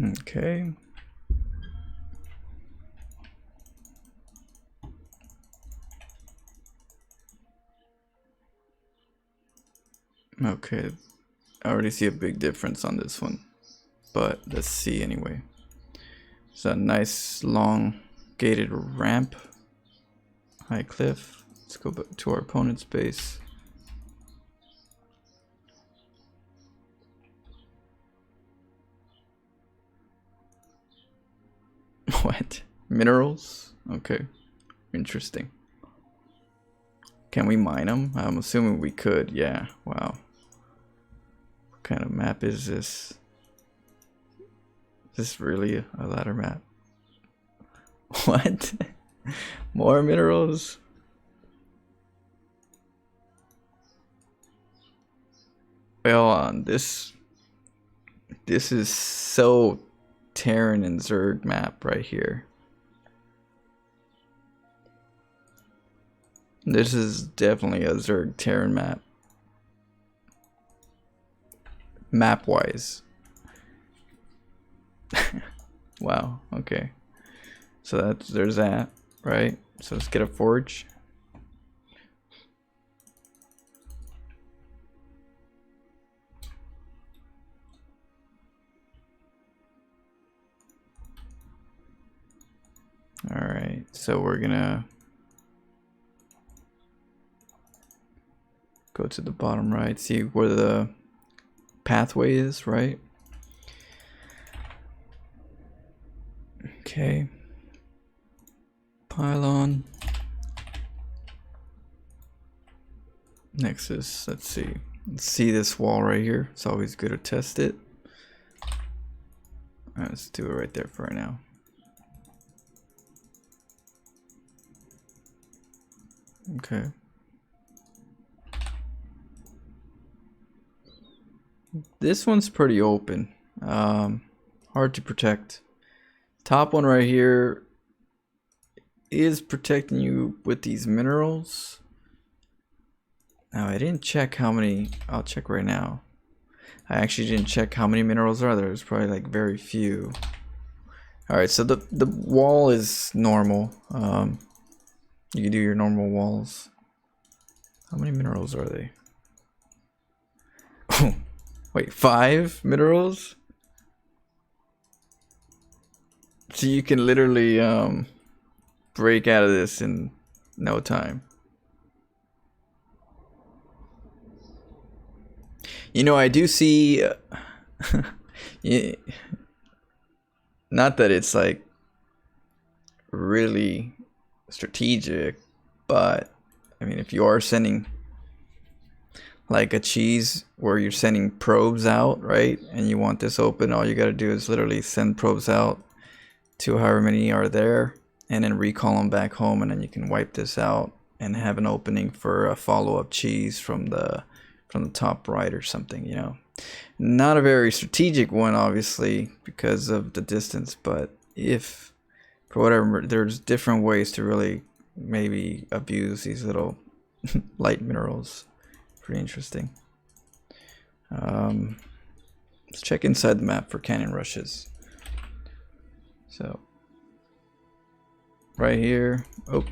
Okay. Okay, I already see a big difference on this one, but let's see anyway. It's a nice long gated ramp, high cliff. Let's go back to our opponent's base. What? Minerals? Okay, interesting. Can we mine them? I'm assuming we could. Yeah. Wow. What kind of map is this? Is this really a ladder map? What? More minerals? Well, this is so Terran and Zerg map right here. This is definitely a Zerg Terran map. Map wise. Wow, okay. So there's that, right? So let's get a forge. Alright, so we're gonna go to the bottom right, see where the pathway is, right? Okay. Pylon. Next is, let's see this wall right here. It's always good to test it. Alright, let's do it right there for right now. Okay. This one's pretty open. Hard to protect. Top one right here is protecting you with these minerals. Now I didn't check how many. I'll check right now. I actually didn't check how many minerals are there. There's probably like very few. Alright, so the wall is normal. You can do your normal walls. How many minerals are they? Oh, wait, 5 minerals? So you can literally break out of this in no time. You know, I do see yeah, not that it's like really strategic, but I mean, if you are sending like a cheese where you're sending probes out, right, and you want this open, all you got to do is literally send probes out to however many are there and then recall them back home, and then you can wipe this out and have an opening for a follow-up cheese from the top right or something, you know. Not a very strategic one, obviously, because of the distance, but if for whatever, there's different ways to really maybe abuse these little light minerals. Pretty interesting. Let's check inside the map for cannon rushes. So right here, oh,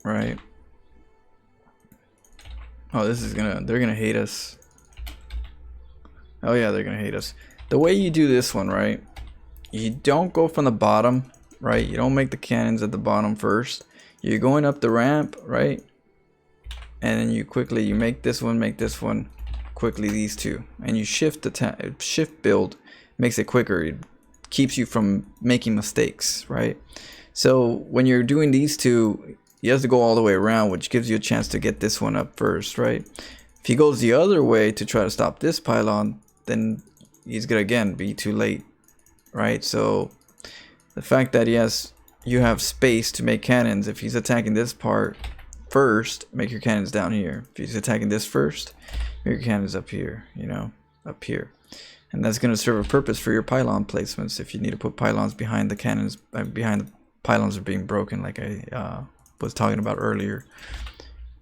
right. Oh, this is they're gonna hate us. Oh yeah, they're gonna hate us. The way you do this one, right? You don't go from the bottom, right? You don't make the cannons at the bottom first. You're going up the ramp, right? And then you make this one, quickly these two, and you shift the shift build, makes it quicker. It keeps you from making mistakes, right? So when you're doing these two, you have to go all the way around, which gives you a chance to get this one up first, right? If he goes the other way to try to stop this pylon, then he's gonna again be too late, right? So the fact that you have space to make cannons, if he's attacking this part first, make your cannons down here. If he's attacking this first, make your cannons up here, you know, up here. And that's going to serve a purpose for your pylon placements if you need to put pylons behind the cannons, behind the pylons are being broken, like I was talking about earlier.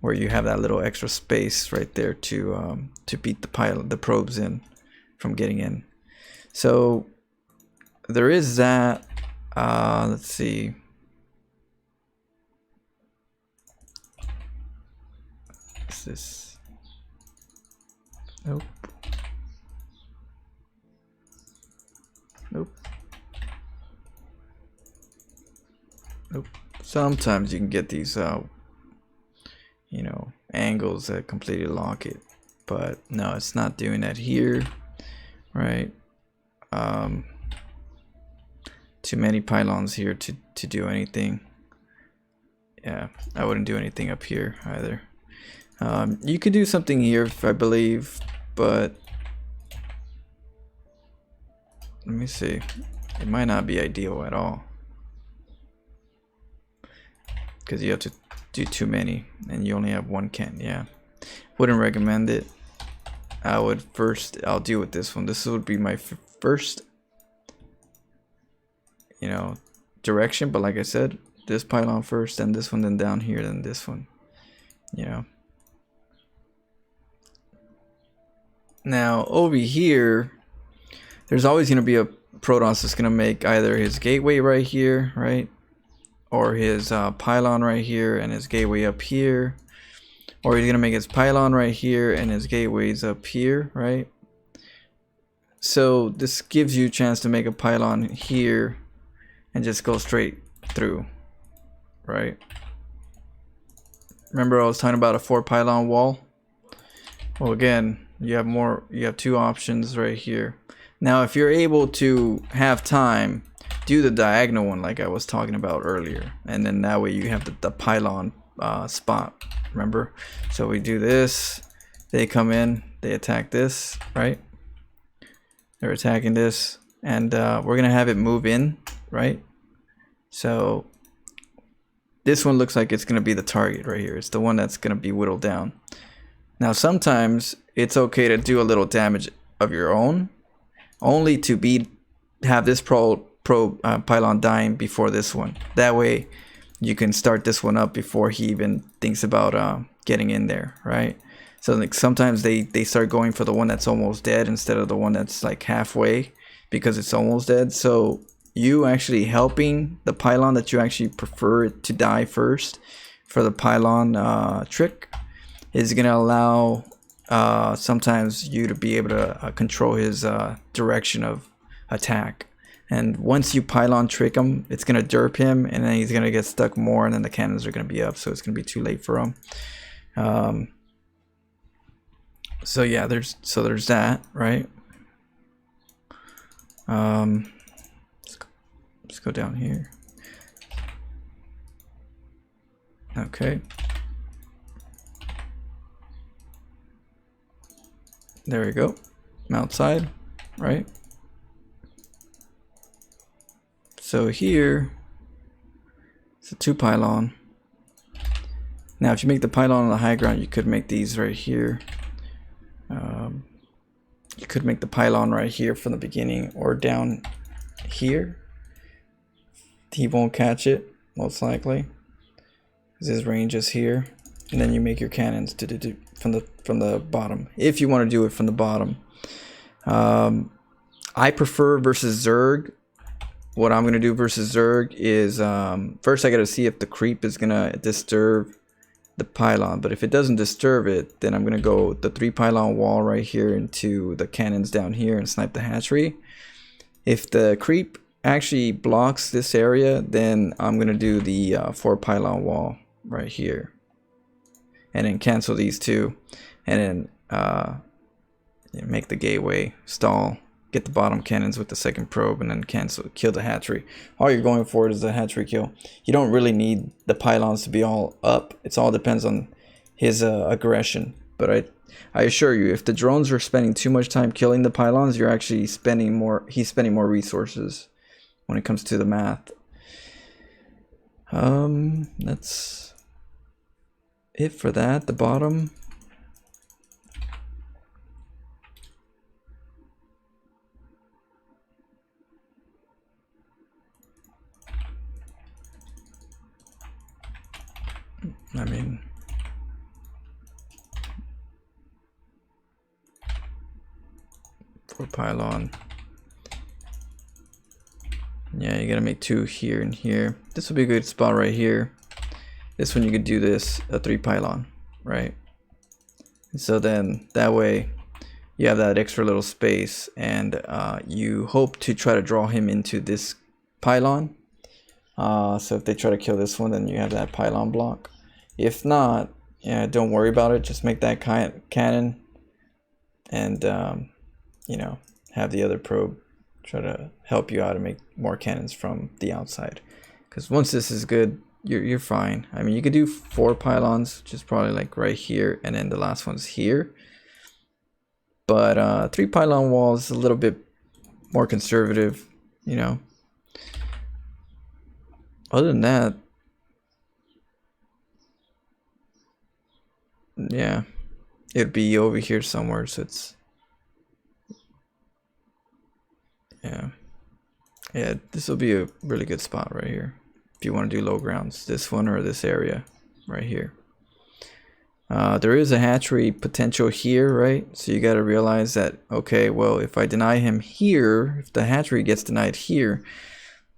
where you have that little extra space right there to beat the probes in from getting in. So there is that. Let's see. What's this? Nope. Nope. Nope. Sometimes you can get these, you know, angles that completely lock it, but no, it's not doing that here, right? Too many pylons here to do anything. Yeah, I wouldn't do anything up here either. You could do something here, I believe, but let me see. It might not be ideal at all, because you have to do too many and you only have one can. Yeah, wouldn't recommend it. I'll deal with this one. This would be my first, you know, direction, but like I said, this pylon first, then this one, then down here, then this one, you know. Now over here, there's always going to be a Protoss that's going to make either his gateway right here, right, or his pylon right here and his gateway up here, or he's going to make his pylon right here and his gateways up here, right? So this gives you a chance to make a pylon here and just go straight through, right? Remember I was talking about a 4 pylon wall? Well, again, you have 2 options right here. Now if you're able to have time, do the diagonal one like I was talking about earlier, and then that way you have the pylon spot, remember? So we do this, they come in, they attack this, right? They're attacking this, and we're gonna have it move in, right? So this one looks like it's gonna be the target right here. It's the one that's gonna be whittled down. Now sometimes it's okay to do a little damage of your own, only to have this pylon dying before this one. That way you can start this one up before he even thinks about getting in there, right? So like sometimes they start going for the one that's almost dead instead of the one that's like halfway because it's almost dead. So you actually helping the pylon that you actually prefer it to die first for the pylon trick is going to allow sometimes you to be able to control his direction of attack. And once you pylon trick him, it's going to derp him, and then he's going to get stuck more, and then the cannons are going to be up, so it's going to be too late for him. So yeah, there's that, right? Let's go down here. Okay. There we go. I'm outside, right? So here, it's a 2 pylon. Now, if you make the pylon on the high ground, you could make these right here. You could make the pylon right here from the beginning or down here. He won't catch it, most likely, because his range is here. And then you make your cannons from the bottom, if you want to do it from the bottom. I prefer versus Zerg. What I'm going to do versus Zerg is first I got to see if the creep is going to disturb the pylon, but if it doesn't disturb it, then I'm going to go the 3 pylon wall right here into the cannons down here and snipe the hatchery. If the creep actually blocks this area, then I'm going to do the 4 pylon wall right here and then cancel these 2, and then make the gateway, stall, get the bottom cannons with the 2nd probe, and then kill the hatchery. All you're going for is the hatchery kill. You don't really need the pylons to be all up. It all depends on his aggression. But I assure you, if the drones are spending too much time killing the pylons, you're actually spending more. He's spending more resources when it comes to the math. That's it for that. The bottom. I mean, pylon. Yeah, you gotta make 2 here and here. This would be a good spot right here. This one you could do this, a 3 pylon, right? And so then that way you have that extra little space, and you hope to try to draw him into this pylon. So if they try to kill this one, then you have that pylon block. If not, yeah, don't worry about it. Just make that cannon, and you know, have the other probe try to help you out and make more cannons from the outside. Because once this is good, you're fine. I mean, you could do 4 pylons, which is probably like right here, and then the last one's here. But 3 pylon walls is a little bit more conservative, you know. Other than that, yeah, it'd be over here somewhere. So it's, yeah, this will be a really good spot right here if you want to do low grounds. This one or this area right here. There is a hatchery potential here, right? So you got to realize that, okay, well, if I deny him here, if the hatchery gets denied here,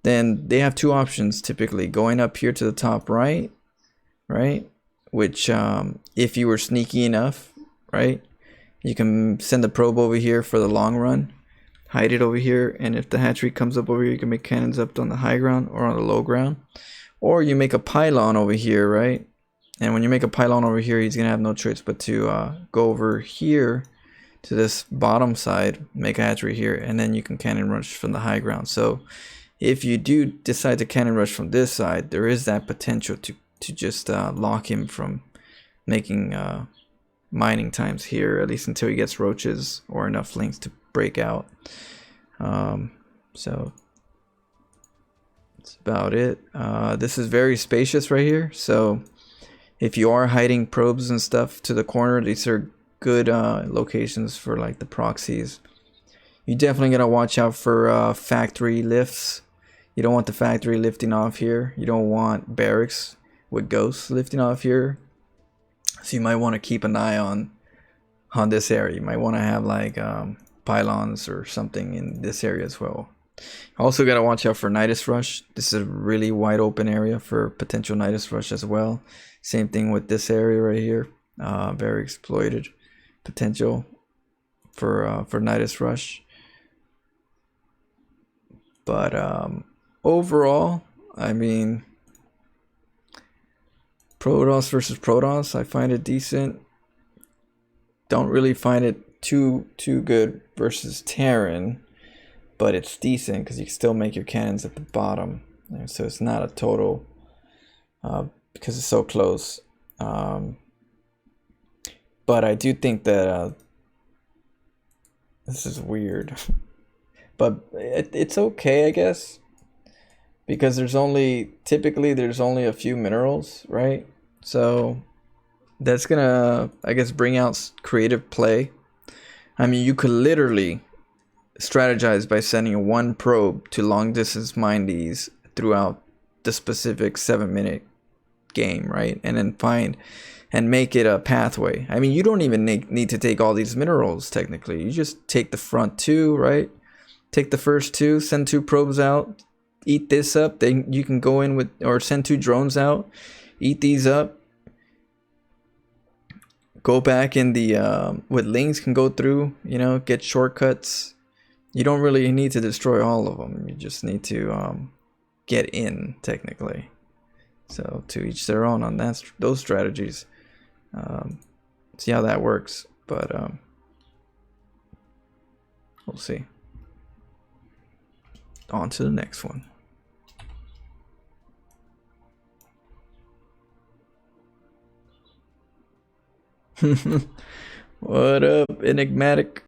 then they have 2 options typically: going up here to the top right, which if you were sneaky enough, right, you can send the probe over here for the long run, hide it over here, and if the hatchery comes up over here, you can make cannons up on the high ground or on the low ground. Or you make a pylon over here, right? And when you make a pylon over here, he's gonna have no choice but to go over here to this bottom side, make a hatchery here, and then you can cannon rush from the high ground. So if you do decide to cannon rush from this side, there is that potential to just lock him from making mining times here, at least until he gets roaches or enough links to break out. So that's about it. This is very spacious right here, so if you are hiding probes and stuff to the corner, these are good locations for like the proxies. You definitely gotta watch out for factory lifts. You don't want the factory lifting off here. You don't want barracks with ghosts lifting off here. So you might want to keep an eye on this area. You might want to have like pylons or something in this area as well. Also gotta watch out for Nidus Rush. This is a really wide open area for potential Nidus Rush as well. Same thing with this area right here. Very exploited potential for Nidus Rush. But overall, I mean, Protoss versus Protoss, I find it decent. Don't really find it too good versus Terran, but it's decent because you can still make your cannons at the bottom. So it's not a total, because it's so close. But I do think that this is weird. But it's okay, I guess, because typically there's only a few minerals, right? So that's gonna, I guess, bring out creative play. I mean, you could literally strategize by sending 1 probe to long distance mine these throughout the specific 7-minute game, right? And then find and make it a pathway. I mean, you don't even need to take all these minerals technically. You just take the front 2, right? Take the first 2, send 2 probes out, eat this up. Then you can go in with, or send 2 drones out, eat these up. Go back in the with links, can go through, you know, get shortcuts. You don't really need to destroy all of them. You just need to get in technically. So to each their own on those strategies. See how that works, but we'll see. On to the next one. What up, Enigmatic?